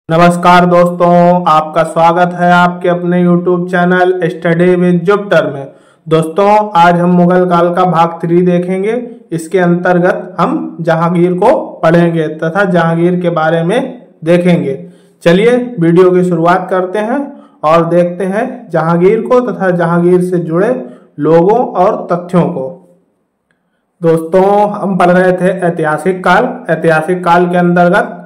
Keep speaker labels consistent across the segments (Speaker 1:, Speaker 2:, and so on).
Speaker 1: नमस्कार दोस्तों, आपका स्वागत है आपके अपने YouTube channel study with Jupiter में। दोस्तों, आज हम मुगल काल का भाग 3 देखेंगे। इसके अंतर्गत हम जहांगीर को पढ़ेंगे तथा जहांगीर के बारे में देखेंगे। चलिए वीडियो की शुरुआत करते हैं और देखते हैं जहांगीर को तथा जहांगीर से जुड़े लोगों और तथ्यों को। दोस्तों, हम पढ़ रहे थे ऐतिहासिक काल। ऐतिहासिक काल के अंतर्गत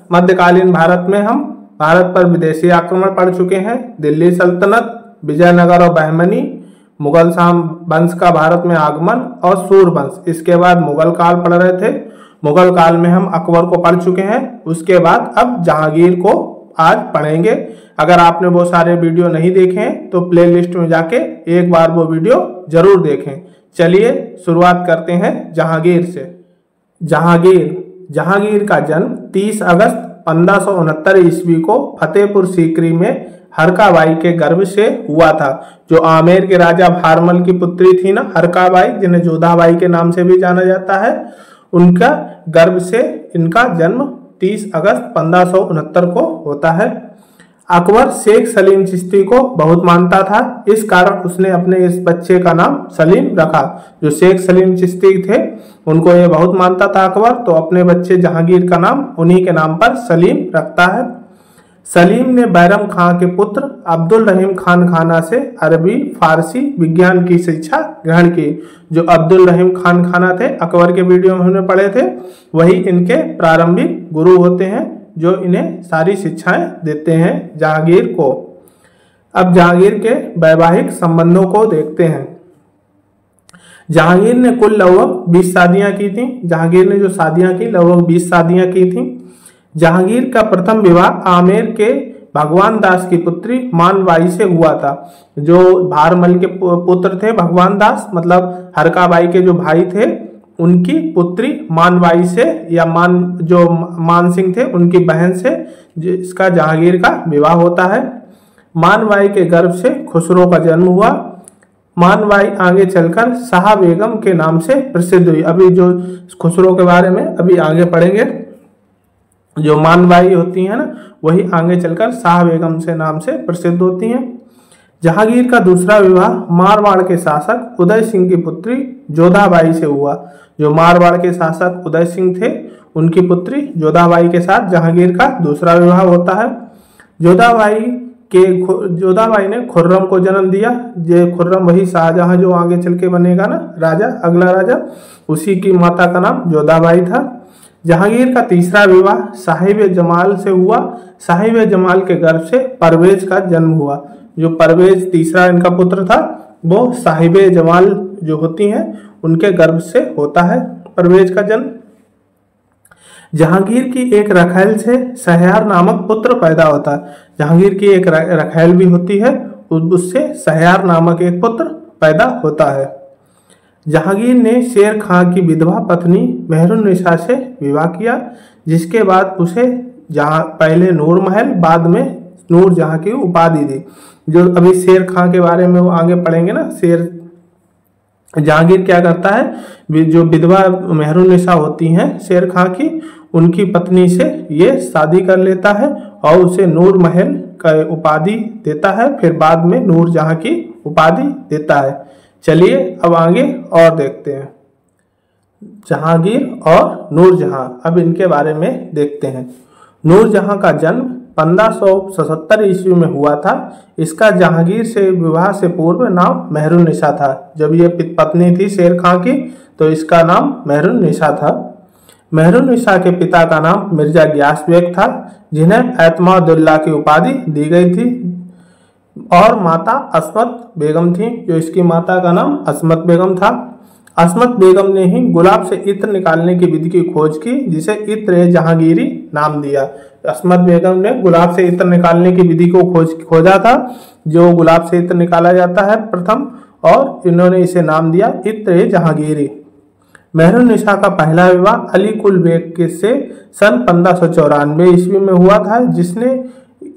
Speaker 1: मध्यकालीन भारत में हम भारत पर विदेशी आक्रमण पड़ चुके हैं। दिल्ली सल्तनत, विजयनगर और बहमनी, मुगल वंश का भारत में आगमन और सूरवंश। इसके बाद मुगल काल पढ़ रहे थे। मुगल काल में हम अकबर को पढ़ चुके हैं। उसके बाद अब जहांगीर को आज पढ़ेंगे। अगर आपने वो सारे वीडियो नहीं देखे हैं तो प्लेलिस्ट में जाके एक बार वो वीडियो जरूर देखें। चलिए शुरुआत करते हैं जहांगीर से। जहांगीर का जन्म 30 अगस्त 1569 ईस्वी को फतेहपुर सीकरी में हरकाबाई के गर्भ से हुआ था। जो आमेर के राजा भारमल की पुत्री थी ना, हरकाबाई, जिन्हें जोधाबाई के नाम से भी जाना जाता है, उनका गर्भ से इनका जन्म 30 अगस्त 1569 को होता है। अकबर शेख सलीम चिश्ती को बहुत मानता था। इस कारण उसने अपने इस बच्चे का नाम सलीम रखा। जो शेख सलीम चिश्ती थे उनको ये बहुत मानता था अकबर, तो अपने बच्चे जहांगीर का नाम उन्हीं के नाम पर सलीम रखता है। सलीम ने बैरम खां के पुत्र अब्दुल रहीम खान खाना से अरबी, फारसी, विज्ञान की शिक्षा ग्रहण की। जो अब्दुल रहीम खान खाना थे, अकबर के वीडियो में हमने पढ़े थे, वही इनके प्रारंभिक गुरु होते हैं जो इन्हें सारी शिक्षाएं देते हैं जहांगीर को। अब जहांगीर के वैवाहिक संबंधों को देखते हैं। जहांगीर ने कुल लगभग 20 शादियां की थी। जहांगीर ने जो शादियां की लगभग 20 शादियां की थी। जहांगीर का प्रथम विवाह आमेर के भगवान दास की पुत्री मानबाई से हुआ था। जो भारमल के पुत्र थे भगवान दास, मतलब हरकाबाई के जो भाई थे, उनकी पुत्री मानबाई से या मान सिंह थे, उनकी बहन से इसका जहांगीर का विवाह होता है। मानबाई के गर्भ से खुसरो का जन्म हुआ। मानबाई आगे चलकर शाह बेगम के नाम से प्रसिद्ध हुई। अभी जो खुसरो के बारे में अभी आगे पढ़ेंगे। जो मानबाई होती है ना, वही आगे चलकर शाह बेगम से नाम से प्रसिद्ध होती हैं। जहांगीर का दूसरा विवाह मारवाड़ के शासक उदय सिंह की पुत्री जोधाबाई से हुआ। जो मारवाड़ के शासक उदय सिंह थे, उनकी पुत्री जोधाबाई के साथ जहांगीर का दूसरा विवाह होता है। जोधाबाई ने खुर्रम को जन्म दिया। ये खुर्रम वही शाहजहां जो आगे चल के बनेगा ना राजा, अगला राजा, उसी की माता का नाम जोधाबाई था। जहांगीर का तीसरा विवाह साहिब जमाल से हुआ। साहिब जमाल के गर्भ से परवेज का जन्म हुआ। जो परवेज तीसरा इनका पुत्र था, वो साहिब जमाल जो होती हैं उनके गर्भ से होता है परवेज का जन्म। जहांगीर की एक रखैल से शहयार नामक पुत्र पैदा होता है। जहांगीर की एक रखैल भी होती है, उससे शहयार नामक एक पुत्र पैदा होता है। जहांगीर ने शेर खां की विधवा पत्नी मेहरुन्निसा से विवाह किया, जिसके बाद उसे पहले नूर महल, बाद में नूर जहां की उपाधि दी। जो अभी शेर खां के बारे में वो आगे पढ़ेंगे ना। जहांगीर क्या करता है, जो विधवा मेहरुन्निसा होती हैं शेर खां की, उनकी पत्नी से ये शादी कर लेता है और उसे नूर महल का उपाधि देता है। फिर बाद में नूर जहां की उपाधि देता है। चलिए अब आगे और देखते हैं जहांगीर और नूरजहां। अब इनके बारे में देखते हैं। नूरजहां का जन्म 1577 ईस्वी में हुआ था। इसका जहांगीर से विवाह से पूर्व नाम मेहरुन्निसा था। जब ये पत्नी थी शेर खां की, तो इसका नाम मेहरुन्निसा था। मेहरुन्निसा के पिता का नाम मिर्जा गियास बेग था, जिन्हें एतमादुल्लाह की उपाधि दी गई थी, और माता अस्मत बेगम थी। जो इसकी माता का नाम अस्मत बेगम था। अस्मत बेगम ने ही गुलाब से इत्र निकालने की विधि की खोज की, जिसे इत्र जहांगीरी नाम दिया। अस्मत बेगम ने गुलाब से इत्र निकालने की विधि को खोजा था, जो गुलाब से इत्र निकाला जाता है प्रथम, और इन्होंने इसे नाम दिया इत्र जहांगीरी। मेहरुन्निसा का पहला विवाह अली कुल बेग से सन 1594 ईस्वी में हुआ था, जिसने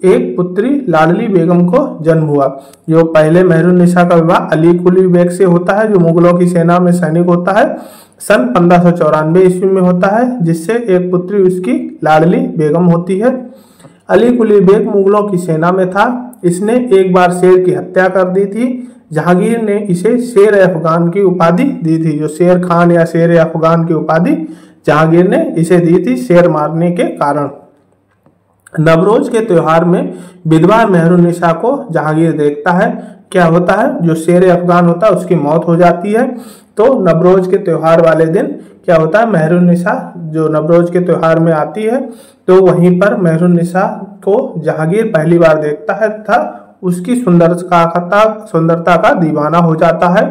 Speaker 1: एक पुत्री लाडली बेगम को जन्म हुआ। जो पहले मेहरुन्निसा का विवाह अली कुली बेग से होता है, जो मुगलों की सेना में सैनिक होता है, सन 1594 ईस्वी में होता है, जिससे एक पुत्री उसकी लाडली बेगम होती है। अली कुली बेग मुगलों की सेना में था। इसने एक बार शेर की हत्या कर दी थी। जहांगीर ने इसे शेर अफगान की उपाधि दी थी। जो शेर खान या शेर अफगान की उपाधि जहांगीर ने इसे दी थी शेर मारने के कारण। नवरोज के त्योहार में विधवा मेहरुन्निसा को जहांगीर देखता है। क्या होता है, जो शेर अफगान होता है उसकी मौत हो जाती है, तो नवरोज के त्योहार वाले दिन क्या होता है, मेहरुन्निसा जो नवरोज के त्योहार में आती है, तो वहीं पर मेहरुन्निसा को जहांगीर पहली बार देखता है तथा उसकी सुंदरता का दीवाना हो जाता है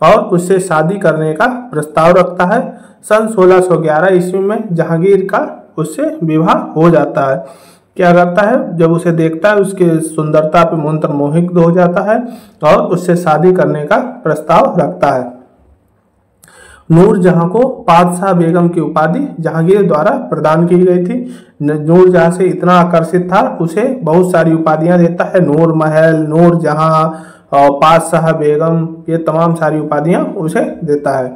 Speaker 1: और उससे शादी करने का प्रस्ताव रखता है। सन 1611 ईस्वी में जहांगीर का उससे विवाह हो जाता है। क्या करता है, जब उसे देखता है उसके सुंदरता पे मंत्रमोहित हो जाता है और उससे शादी करने का प्रस्ताव रखता है। नूरजहां को पातशाह बेगम की उपाधि जहांगीर द्वारा प्रदान की गई थी। नूरजहां से इतना आकर्षित था, उसे बहुत सारी उपाधियां देता है। नूर महल, नूरजहां और पातशाह बेगम, ये तमाम सारी उपाधियां उसे देता है।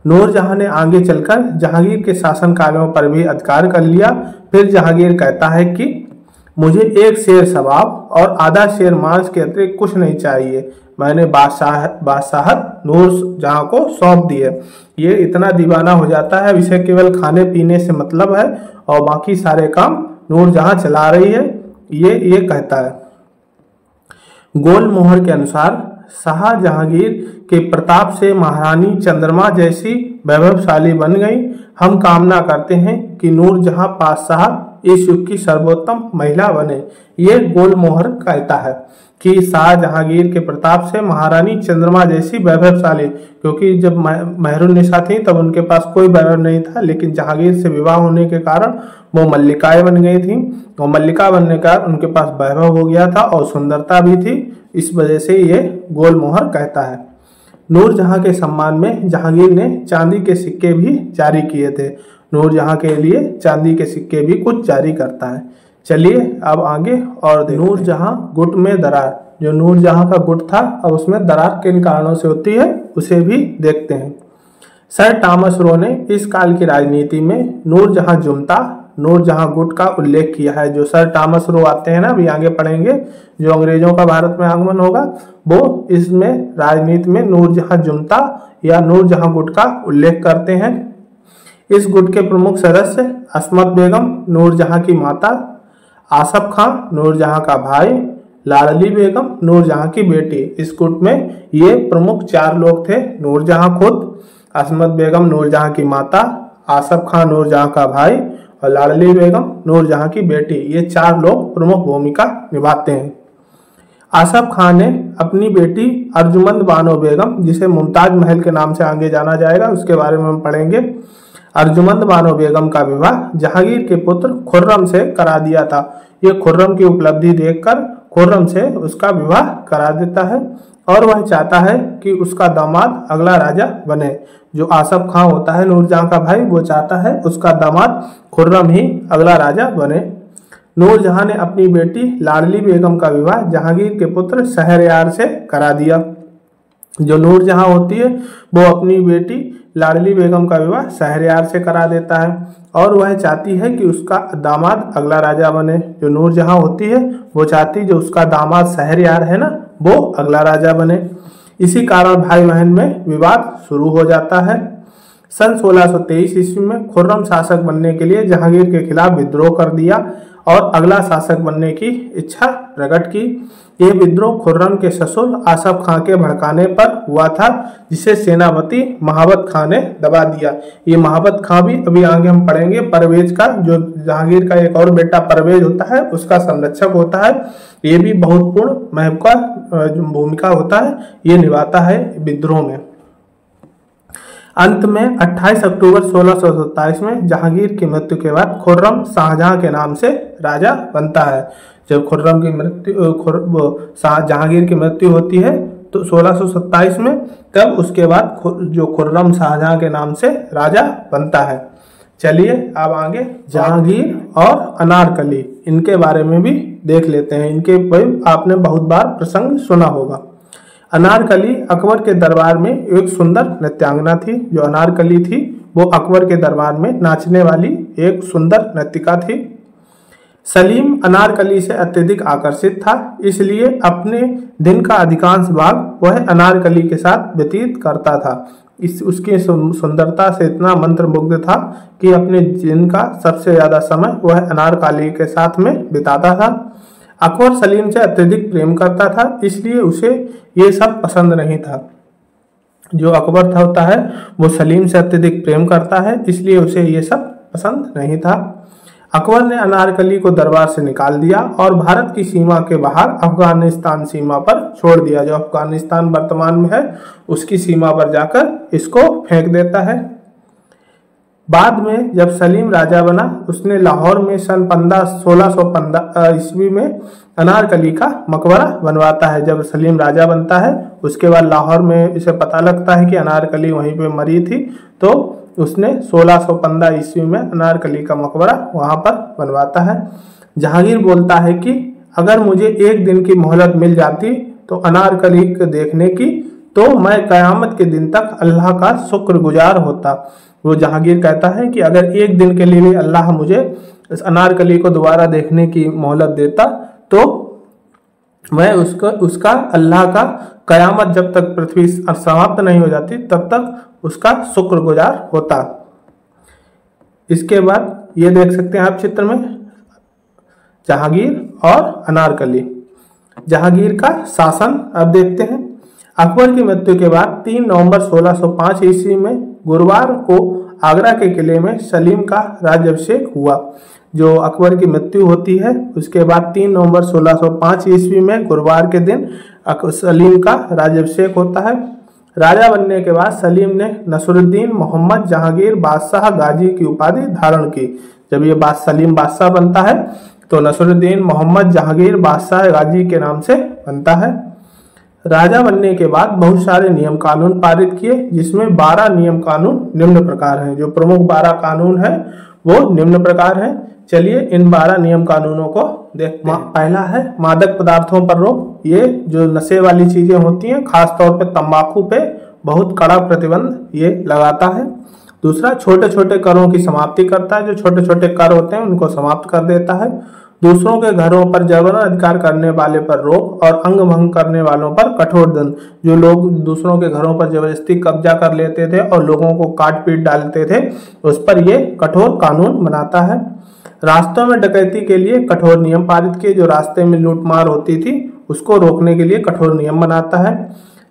Speaker 1: नूरजहां ने आगे चलकर जहांगीर के शासन कार्यों पर भी अधिकार कर लिया। फिर जहांगीर कहता है कि मुझे एक शेर शबाब और आधा शेर मांस के अतिरिक्त कुछ नहीं चाहिए। मैंने बादशाहत नूरजहां को सौंप दी है। ये इतना दीवाना हो जाता है, इसे केवल खाने पीने से मतलब है और बाकी सारे काम नूरजहां चला रही है, ये कहता है। गोल मोहर के अनुसार शाह जहांगीर के प्रताप से महारानी चंद्रमा जैसी वैभवशाली बन गई। हम कामना करते हैं कि नूरजहां पातशाह इस युग की सर्वोत्तम महिला बने। ये गोल मोहर कहता है कि शाह जहांगीर के प्रताप से महारानी चंद्रमा जैसी वैभवशाली, क्योंकि जब मेहरुन्निसा थी तब उनके पास कोई वैभव नहीं था, लेकिन जहांगीर से विवाह होने के कारण वो मल्लिकाएं बन गई थी और मल्लिका बनने के कारण उनके पास वैभव हो गया था और सुंदरता भी थी। इस वजह से ये गोल मोहर कहता है। नूरजहां के सम्मान में जहांगीर ने चांदी के सिक्के भी जारी किए थे। नूरजहां के लिए चांदी के सिक्के भी कुछ जारी करता है। चलिए अब आगे और नूरजहां गुट में दरार। जो नूरजहां का गुट था अब उसमें दरार किन कारणों से होती है उसे भी देखते हैं। सर टॉमस रो ने इस काल की राजनीति में नूरजहां जुमता, नूरजहां गुट का उल्लेख किया है। जो सर टॉमस रो आते हैं ना, अभी आगे पढ़ेंगे, जो अंग्रेजों का भारत में आगमन होगा, वो इसमें राजनीति में नूरजहां जुमता या नूरजहां गुट का उल्लेख करते हैं। इस गुट के प्रमुख सदस्य अस्मत बेगम नूरजहां की माता, आसफ खां नूरजहां का भाई, लाडली बेगम नूरजहां की बेटी। इस गुट में ये प्रमुख 4 लोग थे। नूरजहां खुद, अस्मत बेगम नूरजहां की माता, आसफ खां नूरजहां का भाई और लाडली बेगम नूरजहां की बेटी। ये 4 लोग प्रमुख भूमिका निभाते हैं। आसफ खां ने अपनी बेटी अर्जुमंद बानो बेगम, जिसे मुमताज महल के नाम से आगे जाना जाएगा, उसके बारे में हम पढ़ेंगे, अर्जुमंद बानो बेगम का विवाह जहांगीर के पुत्र खुर्रम से करा दिया था। ये खुर्रम की उपलब्धि देखकर खुर्रम से उसका विवाह करा देता है और वह चाहता है कि उसका दामाद अगला राजा बने। जो आसफ खां होता है नूरजहां का भाई, वो चाहता है उसका दामाद खुर्रम ही अगला राजा बने। नूरजहां ने अपनी बेटी लाडली बेगम का विवाह जहांगीर के पुत्र शहरयार से करा दिया। जो नूरजहां होती है वो अपनी बेटी लाडली बेगम का विवाह शहरयार से करा देता है और वह चाहती है कि उसका दामाद अगला राजा बने। जो नूरजहां होती है वो चाहती जो उसका दामाद शहरयार है ना, वो अगला राजा बने। इसी कारण भाई बहन में विवाद शुरू हो जाता है। सन 1623 ईस्वी में खुर्रम शासक बनने के लिए जहांगीर के खिलाफ विद्रोह कर दिया और अगला शासक बनने की इच्छा प्रकट की। यह विद्रोह खुर्रम के ससुर आसफ खां के भड़काने पर हुआ था, जिसे सेनापति महाबत खां ने दबा दिया। ये महाबत खां भी अभी आगे हम पढ़ेंगे, परवेज का, जो जहांगीर का एक और बेटा परवेज होता है उसका संरक्षक होता है। ये भी बहुत पूर्ण महत्वपूर्ण भूमिका होता है, ये निभाता है विद्रोह में। अंत में 28 अक्टूबर 1627 में जहांगीर की मृत्यु के बाद खुर्रम शाहजहां के नाम से राजा बनता है। जब खुर्रम की जहांगीर की मृत्यु होती है तो 1627 में, तब उसके बाद जो खुर्रम शाहजहां के नाम से राजा बनता है। चलिए अब आगे जहांगीर और अनारकली इनके बारे में भी देख लेते हैं। इनके आपने बहुत बार प्रसंग सुना होगा। अनारकली अकबर के दरबार में एक सुंदर नृत्यांगना थी। जो अनारकली थी वो अकबर के दरबार में नाचने वाली एक सुंदर नर्तिका थी। सलीम अनारकली से अत्यधिक आकर्षित था, इसलिए अपने दिन का अधिकांश भाग वह अनारकली के साथ व्यतीत करता था। उसकी सुंदरता से इतना मंत्रमुग्ध था कि अपने दिन का सबसे ज्यादा समय वह अनारकली के साथ में बिताता था। अकबर सलीम से अत्यधिक प्रेम करता था, इसलिए उसे ये सब पसंद नहीं था। जो अकबर था होता है वो सलीम से अत्यधिक प्रेम करता है, इसलिए उसे ये सब पसंद नहीं था। अकबर ने अनारकली को दरबार से निकाल दिया और भारत की सीमा के बाहर अफगानिस्तान सीमा पर छोड़ दिया। जो अफगानिस्तान वर्तमान में है उसकी सीमा पर जाकर इसको फेंक देता है। बाद में जब सलीम राजा बना, उसने लाहौर में सन 1615 ईस्वी में अनारकली का मकबरा बनवाता है। जब सलीम राजा बनता है उसके बाद लाहौर में इसे पता लगता है कि अनारकली वहीं पे मरी थी, तो उसने 1615 ईस्वी में अनारकली का मकबरा वहां पर बनवाता है। जहांगीर बोलता है कि अगर मुझे एक दिन की मोहलत मिल जाती तो अनारकली को देखने की, तो मैं कयामत के दिन तक अल्लाह का शुक्रगुजार होता। वो जहांगीर कहता है कि अगर एक दिन के लिए भी अल्लाह मुझे इस अनारकली को दोबारा देखने की मोहलत देता तो मैं उसका अल्लाह का कयामत जब तक पृथ्वी समाप्त नहीं हो जाती तब तक उसका शुक्रगुजार होता। इसके बाद ये देख सकते हैं आप चित्र में जहांगीर और अनारकली। जहांगीर का शासन अब देखते हैं। अकबर की मृत्यु के बाद 3 नवंबर 1605 ईस्वी में गुरुवार को आगरा के किले में सलीम का राज्याभिषेक हुआ। जो अकबर की मृत्यु होती है उसके बाद 3 नवंबर 1605 ईस्वी में गुरुवार के दिन सलीम का राज्याभिषेक होता है। राजा बनने के बाद सलीम ने नसरुद्दीन मोहम्मद जहांगीर बादशाह गाजी की उपाधि धारण की। जब ये सलीम बादशाह बनता है तो नसरुद्दीन मोहम्मद जहांगीर बादशाह गाजी के नाम से बनता है। राजा बनने के बाद बहुत सारे नियम कानून पारित किए, जिसमें 12 नियम कानून निम्न प्रकार हैं। जो प्रमुख 12 कानून है वो निम्न प्रकार है। चलिए इन 12 नियम कानूनों को देखते हैं। पहला है मादक पदार्थों पर रोक। ये जो नशे वाली चीजें होती हैं, खासतौर पे तंबाकू पे बहुत कड़ा प्रतिबंध ये लगाता है। दूसरा, छोटे छोटे करों की समाप्ति करता है। जो छोटे छोटे कर होते हैं उनको समाप्त कर देता है। दूसरों के घरों पर जबरन अधिकार करने वाले पर रोक और अंग भंग करने वालों पर कठोर दंड। जो लोग दूसरों के घरों पर जबरदस्ती कब्जा कर लेते थे और लोगों को काट पीट डालते थे, उस पर ये कठोर कानून बनाता है। रास्तों में डकैती के लिए कठोर नियम पारित किए। जो रास्ते में लूटमार होती थी उसको रोकने के लिए कठोर नियम बनाता है।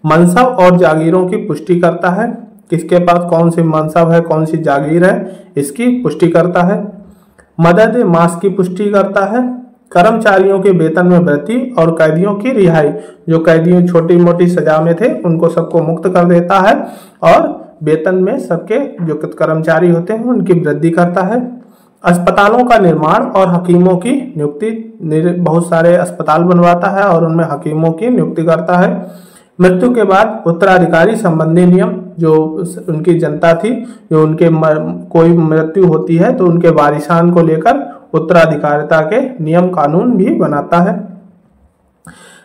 Speaker 1: मनसब और जागीरों की पुष्टि करता है। किसके पास कौन सी मनसब है, कौन सी जागीर है, इसकी पुष्टि करता है। मदद मास की पुष्टि करता है। कर्मचारियों के वेतन में वृद्धि और कैदियों की रिहाई। जो कैदियों छोटी मोटी सजा में थे उनको सबको मुक्त कर देता है और वेतन में सबके जो कर्मचारी होते हैं उनकी वृद्धि करता है। अस्पतालों का निर्माण और हकीमों की नियुक्ति। बहुत सारे अस्पताल बनवाता है और उनमें हकीमों की नियुक्ति करता है। मृत्यु के बाद उत्तराधिकारी संबंधी नियम। जो उनकी जनता थी, जो उनके कोई मृत्यु होती है तो उनके वारिसान को लेकर उत्तराधिकारिता के नियम कानून भी बनाता है।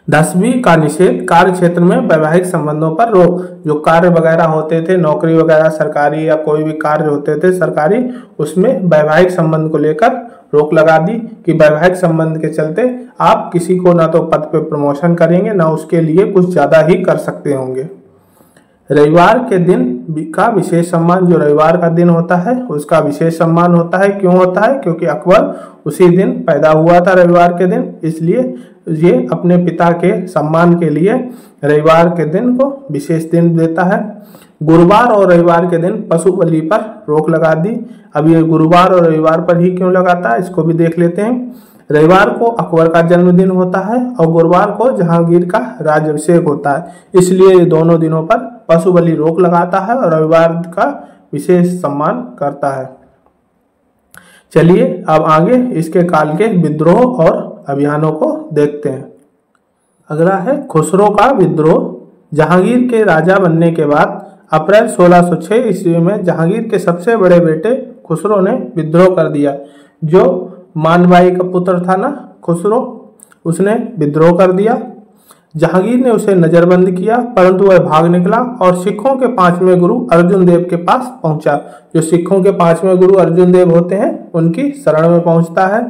Speaker 1: 10वीं का निषेध। कार्य क्षेत्र में वैवाहिक संबंधों पर रोक। जो कार्य वगैरह होते थे, नौकरी वगैरह सरकारी या कोई भी कार्य होते थे सरकारी, उसमें वैवाहिक संबंध को लेकर रोक लगा दी कि वैवाहिक संबंध के चलते आप किसी को ना तो पद पे प्रमोशन करेंगे ना उसके लिए कुछ ज्यादा ही कर सकते होंगे। रविवार के दिन का विशेष सम्मान। जो रविवार का दिन होता है उसका विशेष सम्मान होता है। क्यों होता है? क्योंकि अकबर उसी दिन पैदा हुआ था रविवार के दिन, इसलिए ये अपने पिता के सम्मान के लिए रविवार के दिन को विशेष दिन देता है। गुरुवार और रविवार के दिन पशु बलि पर रोक लगा दी। अब ये गुरुवार और रविवार पर ही क्यों लगाता है इसको भी देख लेते हैं। रविवार को अकबर का जन्मदिन होता है और गुरुवार को जहांगीर का राज्याभिषेक होता है, इसलिए ये दोनों दिनों पर पशु बलि रोक लगाता है और रविवार का विशेष सम्मान करता है। चलिए अब आगे इसके काल के विद्रोह और अभियानों को देखते हैं। अगला है खुसरो का विद्रोह। जहांगीर के राजा बनने के बाद अप्रैल 1606 ईस्वी में जहांगीर के सबसे बड़े बेटे खुसरो ने विद्रोह कर दिया। जो मानबाई का पुत्र था ना खुसरो, उसने विद्रोह कर दिया। जहांगीर ने उसे नजरबंद किया, परंतु वह भाग निकला और सिखों के 5वें गुरु अर्जुन देव के पास पहुंचा। जो सिखों के 5वें गुरु अर्जुन देव होते हैं उनकी शरण में पहुंचता है।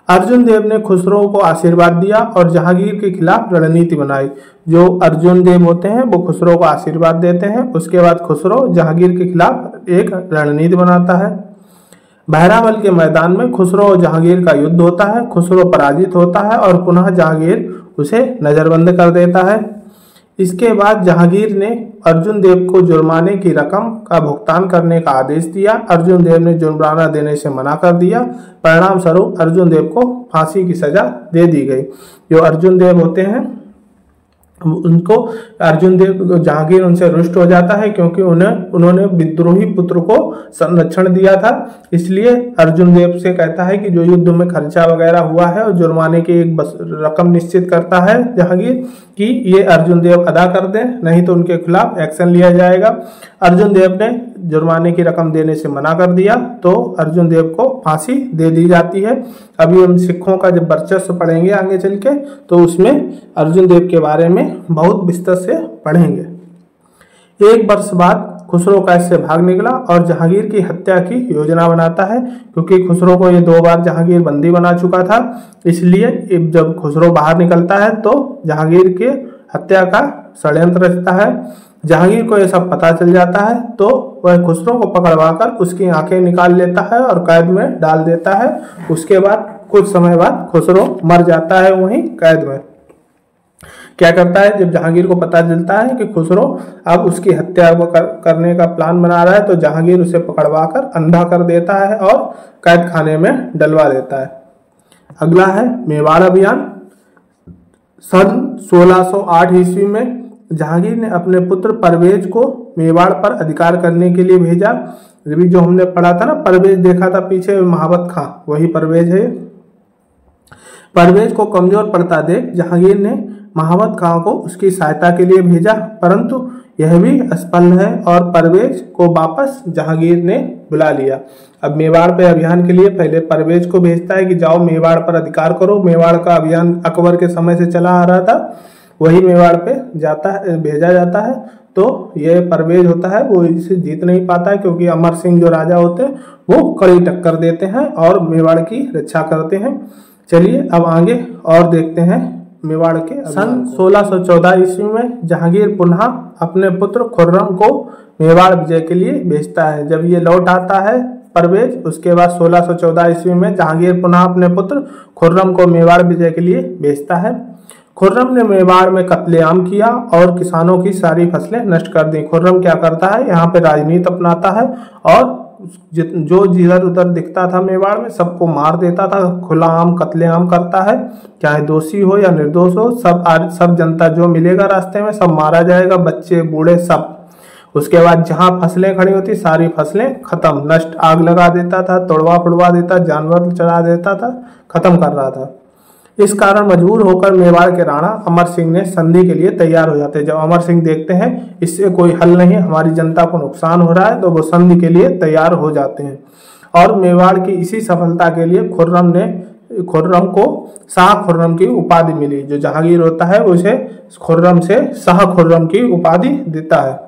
Speaker 1: अर्जुन देव ने खुसरो को आशीर्वाद दिया और जहांगीर के खिलाफ रणनीति बनाई। जो अर्जुन देव होते हैं वो खुसरो को आशीर्वाद देते हैं। उसके बाद खुसरो जहांगीर के खिलाफ एक रणनीति बनाता है। बहरावल के मैदान में खुसरो और जहांगीर का युद्ध होता है। खुसरो पराजित होता है और पुनः जहांगीर उसे नजरबंद कर देता है। इसके बाद जहांगीर ने अर्जुन देव को जुर्माने की रकम का भुगतान करने का आदेश दिया। अर्जुन देव ने जुर्माना देने से मना कर दिया। परिणाम स्वरूप अर्जुन देव को फांसी की सजा दे दी गई। जो अर्जुन देव होते हैं उनको अर्जुन देव जहांगीर उनसे रुष्ट हो जाता है, क्योंकि उन्होंने विद्रोही पुत्र को संरक्षण दिया था। इसलिए अर्जुन देव से कहता है कि जो युद्ध में खर्चा वगैरह हुआ है और जुर्माने की एक रकम निश्चित करता है जहांगीर कि ये अर्जुन देव अदा कर दें, नहीं तो उनके खिलाफ एक्शन लिया जाएगा। अर्जुन देव ने जुर्माने की रकम देने से मना कर दिया तो अर्जुन देव को फांसी दे दी जाती है। अभी हम सिखों का जब वर्चस्व पढ़ेंगे आगे चल के तो उसमें अर्जुन देव के बारे में बहुत विस्तार से पढ़ेंगे। एक वर्ष बाद खुसरो कैद से भाग निकला और जहांगीर की हत्या की योजना बनाता है, क्योंकि खुसरो को ये 2 बार जहांगीर बंदी बना चुका था। इसलिए जब खुसरो बाहर निकलता है तो जहांगीर के हत्या का षड्यंत्र रचता है। जहांगीर को यह सब पता चल जाता है तो वह खुसरो को पकड़वाकर उसकी आंखें निकाल लेता है और कैद में डाल देता है। उसके बाद कुछ समय बाद खुसरो मर जाता है वहीं कैद में। क्या करता है, जब जहांगीर को पता चलता है कि खुसरो अब उसकी हत्या करने का प्लान बना रहा है तो जहांगीर उसे पकड़वाकर अंधा कर देता है और कैद खाने में डलवा देता है। अगला है मेवाड़ अभियान। सन 1608 ईस्वी में जहांगीर ने अपने पुत्र परवेज को मेवाड़ पर अधिकार करने के लिए भेजा। अभी जो हमने पढ़ा था ना, परवेज देखा था पीछे महाबत खां, वही परवेज है। परवेज को कमजोर पड़ता देख जहांगीर ने महाबत खां को उसकी सहायता के लिए भेजा, परंतु यह भी असफल है और परवेज को वापस जहांगीर ने बुला लिया। अब मेवाड़ पे अभियान के लिए पहले परवेज को भेजता है कि जाओ मेवाड़ पर अधिकार करो। मेवाड़ का अभियान अकबर के समय से चला आ रहा था, वही मेवाड़ पे जाता है, भेजा जाता है। तो ये परवेज होता है वो इसे जीत नहीं पाता है, क्योंकि अमर सिंह जो राजा होते हैं वो कड़ी टक्कर देते हैं और मेवाड़ की रक्षा करते हैं। चलिए अब आगे और देखते हैं मेवाड़ के। सन 1614 ईस्वी में जहांगीर पुनः अपने पुत्र खुर्रम को मेवाड़ विजय के लिए भेजता है। जब ये लौट आता है परवेज, उसके बाद 1614 ईस्वी में जहांगीर पुनः अपने पुत्र खुर्रम को मेवाड़ विजय के लिए भेजता है। खुर्रम ने मेवाड़ में कत्लेआम किया और किसानों की सारी फसलें नष्ट कर दी। खुर्रम क्या करता है, यहाँ पे राजनीति अपनाता है और जो जिधर उधर दिखता था मेवाड़ में सबको मार देता था, खुला आम कत्लेआम करता है, चाहे दोषी हो या निर्दोष हो, सब जनता जो मिलेगा रास्ते में सब मारा जाएगा, बच्चे बूढ़े सब। उसके बाद जहां फसलें खड़ी होती सारी फसलें खत्म, नष्ट, आग लगा देता था, तोड़वा फुड़वा देता, जानवर चढ़ा देता था, खत्म कर रहा था। इस कारण मजबूर होकर मेवाड़ के राणा अमर सिंह ने संधि के लिए तैयार हो जाते हैं। जब अमर सिंह देखते हैं इससे कोई हल नहीं, हमारी जनता को नुकसान हो रहा है, तो वो संधि के लिए तैयार हो जाते हैं। और मेवाड़ की इसी सफलता के लिए खुर्रम को शाह खुर्रम की उपाधि मिली। जो जहांगीर होता है उसे खुर्रम से शाह खुर्रम की उपाधि देता है।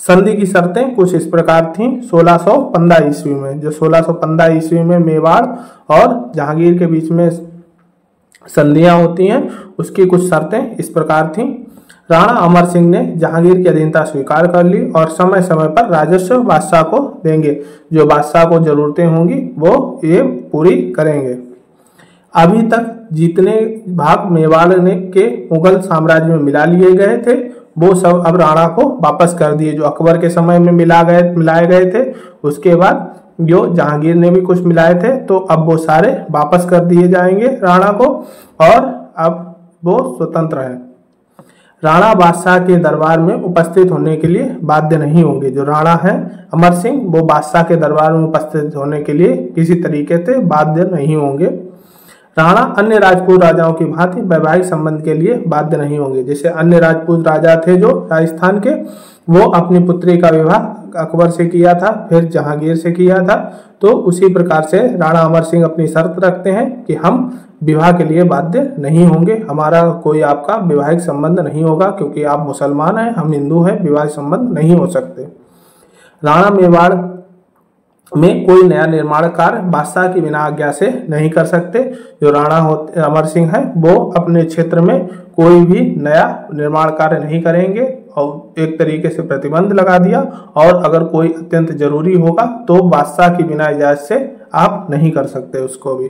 Speaker 1: संधि की शर्तें कुछ इस प्रकार थीं 1615 ईस्वी में। जो 1615 ईस्वी में मेवाड़ और जहांगीर के बीच में संधियां होती हैं उसकी कुछ शर्तें इस प्रकार थीं। राणा अमर सिंह ने जहांगीर की अधीनता स्वीकार कर ली और समय समय पर राजस्व बादशाह को देंगे। जो बादशाह को जरूरतें होंगी वो ये पूरी करेंगे। अभी तक जितने भाग मेवाड़ के मुगल साम्राज्य में मिला लिए गए थे वो सब अब राणा को वापस कर दिए। जो अकबर के समय में मिलाए गए थे, उसके बाद जो जहांगीर ने भी कुछ मिलाए थे तो अब वो सारे वापस कर दिए जाएंगे राणा को और अब वो स्वतंत्र है। राणा बादशाह के दरबार में उपस्थित होने के लिए बाध्य नहीं होंगे। जो राणा है अमर सिंह वो बादशाह के दरबार में उपस्थित होने के लिए किसी तरीके से बाध्य नहीं होंगे। राणा अन्य राजपूत राजाओं की भांति वैवाहिक संबंध के लिए बाध्य नहीं होंगे। जैसे अन्य राजपूत राजा थे जो राजस्थान के, वो अपनी पुत्री का विवाह अकबर से किया था, फिर जहांगीर से किया था। तो उसी प्रकार से राणा अमर सिंह अपनी शर्त रखते हैं कि हम विवाह के लिए बाध्य नहीं होंगे, हमारा कोई आपका वैवाहिक संबंध नहीं होगा, क्योंकि आप मुसलमान हैं, हम हिंदू हैं, विवाहिक संबंध नहीं हो सकते। राणा मेवाड़ में कोई नया निर्माण कार्य बादशाह की बिना आज्ञा से नहीं कर सकते। जो राणा अमर सिंह है वो अपने क्षेत्र में कोई भी नया निर्माण कार्य नहीं करेंगे और एक तरीके से प्रतिबंध लगा दिया, और अगर कोई अत्यंत जरूरी होगा तो बादशाह की बिना इजाजत से आप नहीं कर सकते उसको भी।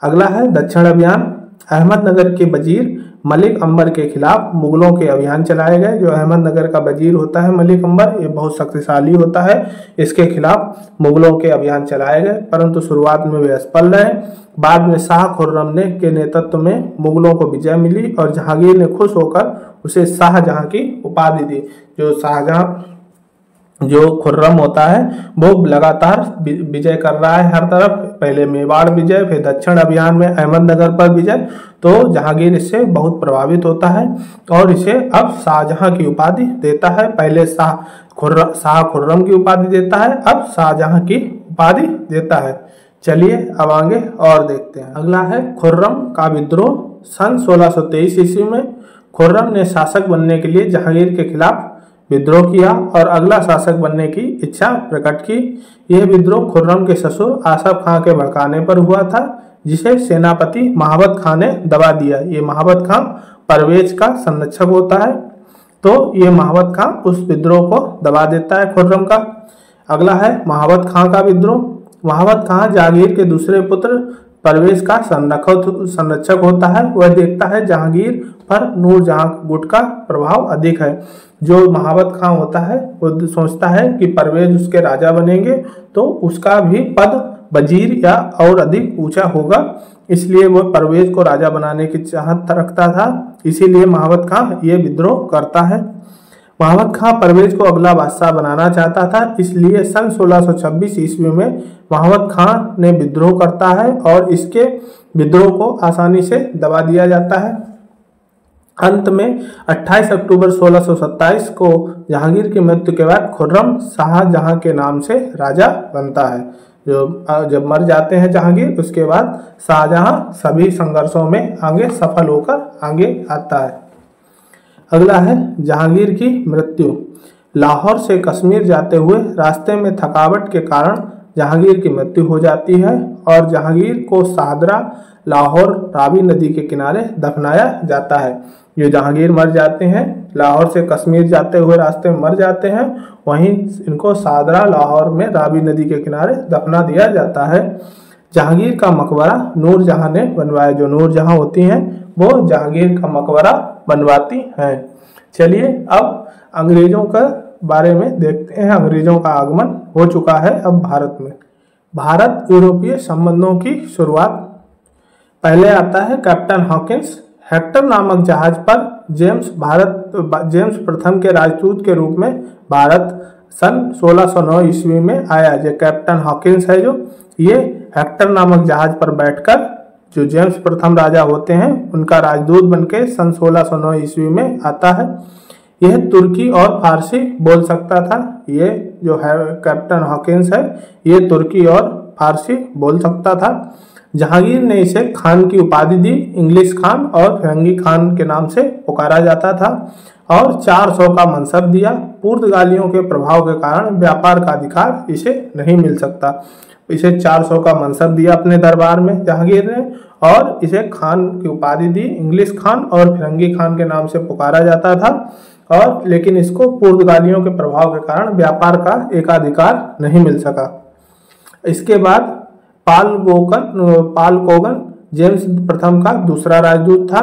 Speaker 1: अगला है दक्षिण अभियान। अहमदनगर के वजीर मलिक अंबर के खिलाफ मुगलों के अभियान चलाए गए। जो अहमदनगर का वजीर होता है मलिक अंबर, ये बहुत शक्तिशाली होता है, इसके खिलाफ मुगलों के अभियान चलाए गए, परंतु शुरुआत में वे असफल रहे। बाद में शाह खुर्रम ने के नेतृत्व में मुगलों को विजय मिली और जहांगीर ने खुश होकर उसे शाहजहां की उपाधि दी। जो शाहजहां जो खुर्रम होता है वो लगातार विजय कर रहा है हर तरफ, पहले मेवाड़ विजय, फिर दक्षिण अभियान में अहमदनगर पर विजय। तो जहांगीर इससे बहुत प्रभावित होता है और इसे अब शाहजहां की उपाधि देता है। पहले शाह खुर्रम की उपाधि देता है, अब शाहजहां की उपाधि देता है। चलिए अब आगे और देखते हैं। अगला है खुर्रम का विद्रोह। सन 1623 ईस्वी में खुर्रम ने शासक बनने के लिए जहांगीर के खिलाफ विद्रोह किया और अगला शासक बनने की इच्छा प्रकट की। यह विद्रोह खुर्रम के ससुर आसफ खां के भड़काने पर हुआ था, जिसे सेनापति महाबत खां ने दबा दिया। ये महाबत खां परवेज का संरक्षक होता है, तो ये महाबत खां उस विद्रोह को दबा देता है खुर्रम का। अगला है महाबत खां का विद्रोह। महाबत खां जहांगीर के दूसरे पुत्र परवेज का संरक्षक होता है। वह देखता है जहांगीर पर नूरजहां गुट का प्रभाव अधिक है। जो महाबत खां होता है वो सोचता है कि परवेज उसके राजा बनेंगे तो उसका भी पद वजीर या और अधिक ऊंचा होगा, इसलिए वह परवेज को राजा बनाने की चाहत रखता था। इसीलिए महाबत खां ये विद्रोह करता है। महाबत खां परवेज को अगला बादशाह बनाना चाहता था, इसलिए सन 1626 ईस्वी में महाबत खां ने विद्रोह करता है और इसके विद्रोह को आसानी से दबा दिया जाता है। अंत में 28 अक्टूबर 1627 को जहांगीर की मृत्यु के बाद खुर्रम शाहजहां के नाम से राजा बनता है। जब मर जाते हैं जहांगीर, उसके बाद शाहजहां सभी संघर्षों में आगे सफल होकर आगे आता है। अगला है जहांगीर की मृत्यु। लाहौर से कश्मीर जाते हुए रास्ते में थकावट के कारण जहांगीर की मृत्यु हो जाती है और जहांगीर को शाहदरा लाहौर रावी नदी के किनारे दफनाया जाता है। ये जहांगीर मर जाते हैं, लाहौर से कश्मीर जाते हुए रास्ते में मर जाते हैं, वहीं इनको शाहदरा लाहौर में रावी नदी के किनारे दफना दिया जाता है। जहांगीर का मकबरा नूरजहां ने बनवाया। जो नूरजहां होती हैं वो जहांगीर का मकबरा बनवाती हैं। चलिए अब अंग्रेजों का बारे में देखते हैं। अंग्रेजों का आगमन हो चुका है अब भारत में। भारत यूरोपीय संबंधों की शुरुआत। पहले आता है कैप्टन हॉकिंस। हेक्टर नामक जहाज पर जेम्स प्रथम के राजदूत के रूप में भारत सन 1609 ईस्वी में आया। जो कैप्टन हॉकिंस है, जो ये हेक्टर नामक जहाज पर बैठकर जो जेम्स प्रथम राजा होते हैं उनका राजदूत बनके सन 1609 ईस्वी में आता है। यह तुर्की और फारसी बोल सकता था। ये जो है कैप्टन हॉकिंस है, ये तुर्की और फारसी बोल सकता था। जहांगीर ने इसे खान की उपाधि दी। इंग्लिश खान और फिरंगी खान के नाम से पुकारा जाता था और 400 का मनसब दिया। पुर्तगालियों के प्रभाव के कारण व्यापार का अधिकार इसे नहीं मिल सकता। इसे 400 का मनसब दिया अपने दरबार में जहांगीर ने और इसे खान की उपाधि दी। इंग्लिश खान और फिरंगी खान के नाम से पुकारा जाता था और लेकिन इसको पुर्तगालियों के प्रभाव के कारण व्यापार का एकाधिकार नहीं मिल सका। इसके बाद पाल कोगन जेम्स प्रथम का दूसरा राजदूत था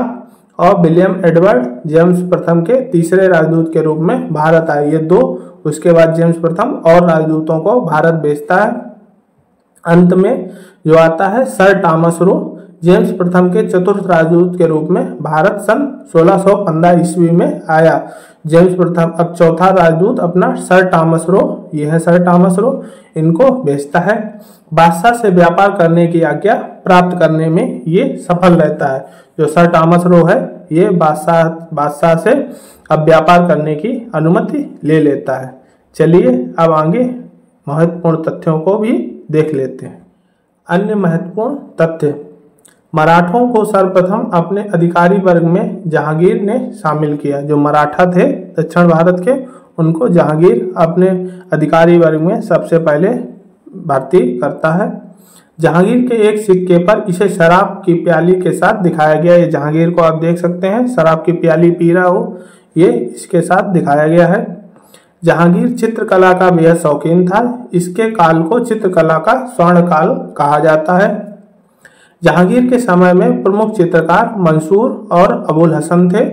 Speaker 1: और विलियम एडवर्ड जेम्स प्रथम के तीसरे राजदूत के रूप में भारत आए। ये दो, उसके बाद जेम्स प्रथम और राजदूतों को भारत भेजता है। अंत में जो आता है सर टॉमस रो, जेम्स प्रथम के चतुर्थ राजदूत के रूप में भारत सन 1615 ईस्वी में आया। जेम्स प्रथम अब चौथा राजदूत अपना सर टॉमस रो, यह है सर टॉमस रो, इनको भेजता है। बादशाह से व्यापार करने की आज्ञा प्राप्त करने में ये सफल रहता है। जो सर टॉमस रो है ये बादशाह से अब व्यापार करने की अनुमति ले लेता है। चलिए अब आगे महत्वपूर्ण तथ्यों को भी देख लेते हैं। अन्य महत्वपूर्ण तथ्य, मराठों को सर्वप्रथम अपने अधिकारी वर्ग में जहांगीर ने शामिल किया। जो मराठा थे दक्षिण भारत के, उनको जहांगीर अपने अधिकारी वर्ग में सबसे पहले भर्ती करता है। जहांगीर के एक सिक्के पर इसे शराब की प्याली के साथ दिखाया गया। ये जहांगीर को आप देख सकते हैं, शराब की प्याली पी रहा हो, ये इसके साथ दिखाया गया है। जहांगीर चित्रकला का बेहद शौकीन था। इसके काल को चित्रकला का स्वर्ण काल कहा जाता है। जहांगीर के समय में प्रमुख चित्रकार मंसूर और अबुल हसन थे।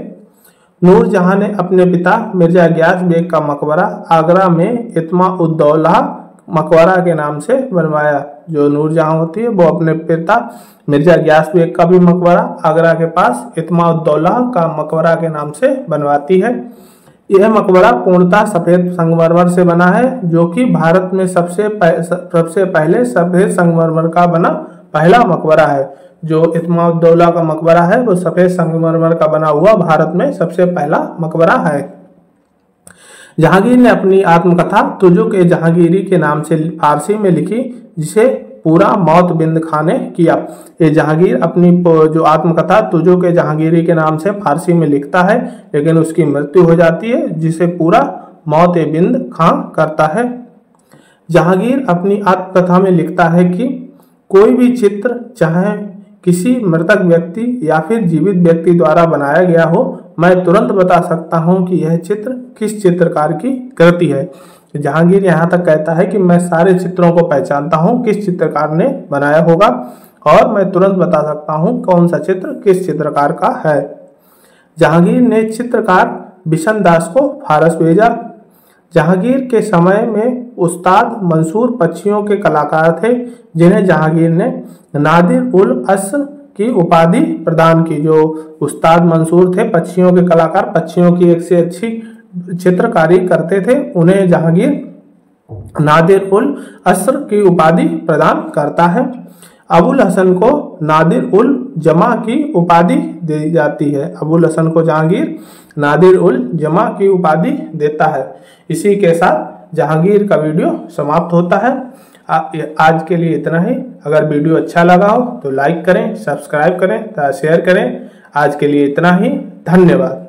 Speaker 1: नूरजहां ने अपने पिता मिर्जा गियास बेग का मकबरा आगरा में इत्मा-उद-दौला मकबरा के नाम से बनवाया। जो नूरजहां होती है वो अपने पिता मिर्जा गियास बेग का भी मकबरा आगरा के पास इत्मा-उद-दौला का मकबरा के नाम से बनवाती है। यह मकबरा पूर्णतः सफेद संगमरमर से बना है, जो कि भारत में सबसे पहले सफेद संगमरमर का बना पहला मकबरा है। जो इत्मा-उद-दौला का मकबरा है वो सफेद संगमरमर का बना हुआ भारत में सबसे पहला मकबरा है। जहांगीर ने अपनी आत्मकथा तुजुक-ए जहांगीरी के नाम से फारसी में लिखी, जिसे पूरा मौत बिंद खां ने किया। ये जहांगीर अपनी जो आत्मकथा तुजुक-ए जहांगीरी के नाम से फारसी में लिखता है, लेकिन उसकी मृत्यु हो जाती है, जिसे पूरा मौत-ए-बिंद खां करता है। जहांगीर अपनी आत्मकथा में लिखता है कि कोई भी चित्र चाहे किसी मृतक व्यक्ति या फिर जीवित व्यक्ति द्वारा बनाया गया हो, मैं तुरंत बता सकता हूं कि यह चित्र किस चित्रकार की कृति है। जहांगीर यहाँ तक कहता है कि मैं सारे चित्रों को पहचानता हूं किस चित्रकार ने बनाया होगा, और मैं तुरंत बता सकता हूं कौन सा चित्र किस चित्रकार का है। जहांगीर ने चित्रकार बिशन दास को फारस भेजा। जहांगीर के समय में उस्ताद मंसूर पक्षियों के कलाकार थे, जिन्हें जहांगीर ने नादिर उल अस्र की उपाधि प्रदान की। जो उस्ताद मंसूर थे पक्षियों के कलाकार, पक्षियों की एक से अच्छी चित्रकारी करते थे, उन्हें जहांगीर नादिर उल अस्र की उपाधि प्रदान करता है। अबुल हसन को नादिर उल जमा की उपाधि दी जाती है। अबुल हसन को जहांगीर नादिर उल जमा की उपाधि देता है। इसी के साथ जहांगीर का वीडियो समाप्त होता है। आज के लिए इतना ही। अगर वीडियो अच्छा लगा हो तो लाइक करें, सब्सक्राइब करें तथा शेयर करें। आज के लिए इतना ही। धन्यवाद।